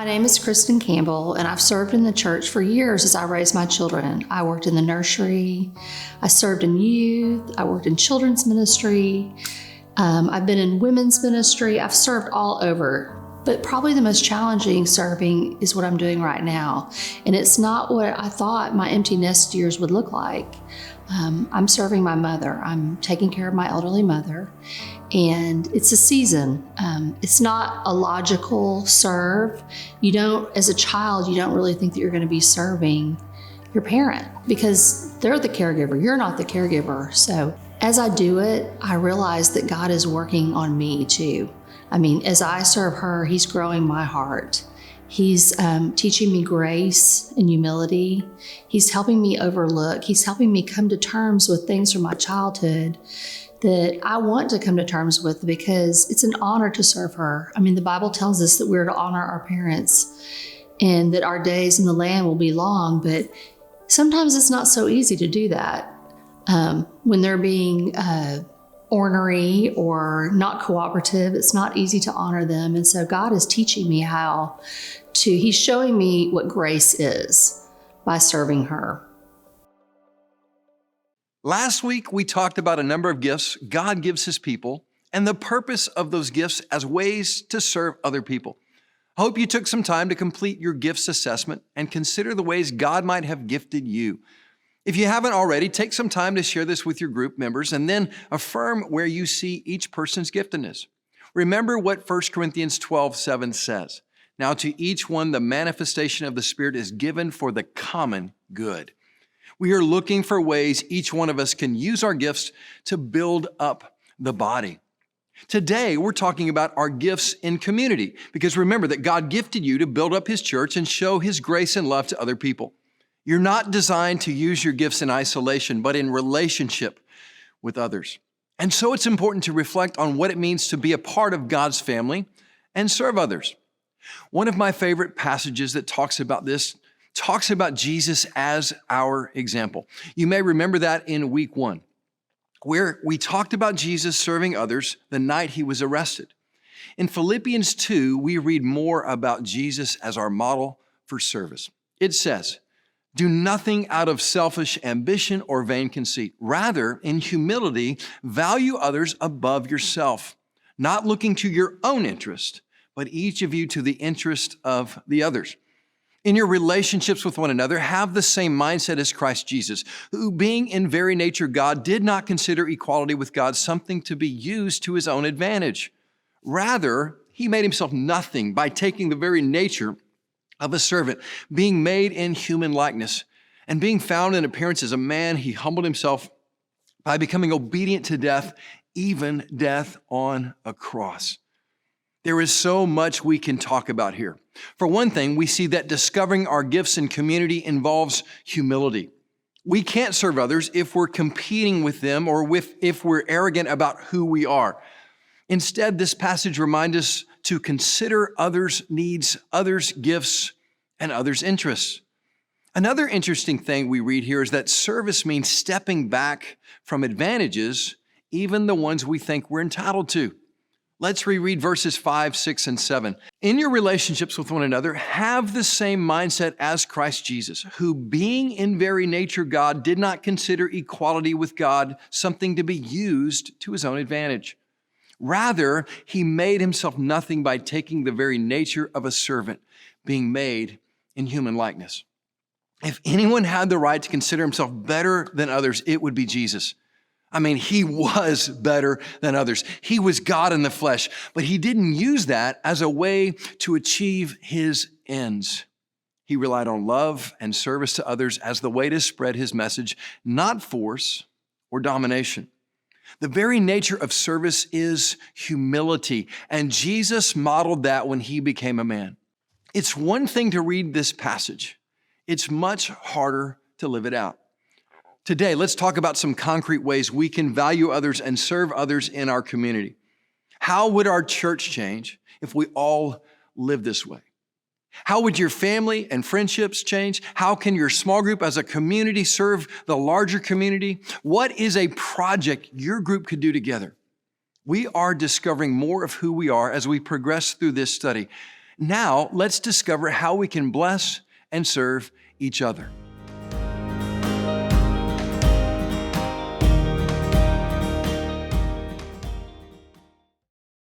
My name is Kristen Campbell, and I've served in the church for years as I raised my children. I worked in the nursery, I served in youth, I worked in children's ministry, I've been in women's ministry, I've served all over. But probably the most challenging serving is what I'm doing right now. And it's not what I thought my empty nest years would look like. I'm serving my mother. I'm taking care of my elderly mother. And it's a season. It's not a logical serve. As a child, you don't really think that you're going to be serving your parent because they're the caregiver. You're not the caregiver. So as I do it, I realize that God is working on me too. As I serve her, He's growing my heart. He's teaching me grace and humility. He's helping me overlook. He's helping me come to terms with things from my childhood that I want to come to terms with because it's an honor to serve her. The Bible tells us that we're to honor our parents and that our days in the land will be long, but sometimes it's not so easy to do that when they're being ornery or not cooperative. It's not easy to honor them. And so God is teaching me He's showing me what grace is by serving her. Last week, we talked about a number of gifts God gives His people and the purpose of those gifts as ways to serve other people. I hope you took some time to complete your gifts assessment and consider the ways God might have gifted you. If you haven't already, take some time to share this with your group members and then affirm where you see each person's giftedness. Remember what 1 Corinthians 12:7 says. Now to each one, the manifestation of the Spirit is given for the common good. We are looking for ways each one of us can use our gifts to build up the body. Today, we're talking about our gifts in community because remember that God gifted you to build up His church and show His grace and love to other people. You're not designed to use your gifts in isolation, but in relationship with others. And so it's important to reflect on what it means to be a part of God's family and serve others. One of my favorite passages that talks about this talks about Jesus as our example. You may remember that in week 1, where we talked about Jesus serving others the night He was arrested. In Philippians 2, we read more about Jesus as our model for service. It says, "Do nothing out of selfish ambition or vain conceit. Rather, in humility, value others above yourself, not looking to your own interest, but each of you to the interest of the others. In your relationships with one another, have the same mindset as Christ Jesus, who being in very nature God, did not consider equality with God something to be used to His own advantage. Rather, He made Himself nothing by taking the very nature of a servant, being made in human likeness, and being found in appearance as a man, He humbled Himself by becoming obedient to death, even death on a cross." There is so much we can talk about here. For one thing, we see that discovering our gifts in community involves humility. We can't serve others if we're competing with them or if we're arrogant about who we are. Instead, this passage reminds us to consider others' needs, others' gifts, and others' interests. Another interesting thing we read here is that service means stepping back from advantages, even the ones we think we're entitled to. Let's reread verses 5, 6, and 7. "In your relationships with one another, have the same mindset as Christ Jesus, who being in very nature God, did not consider equality with God something to be used to His own advantage. Rather, He made Himself nothing by taking the very nature of a servant, being made in human likeness." If anyone had the right to consider himself better than others, it would be Jesus. He was better than others. He was God in the flesh, but He didn't use that as a way to achieve His ends. He relied on love and service to others as the way to spread His message, not force or domination. The very nature of service is humility, and Jesus modeled that when He became a man. It's one thing to read this passage. It's much harder to live it out. Today, let's talk about some concrete ways we can value others and serve others in our community. How would our church change if we all lived this way? How would your family and friendships change? How can your small group as a community serve the larger community? What is a project your group could do together? We are discovering more of who we are as we progress through this study. Now, let's discover how we can bless and serve each other.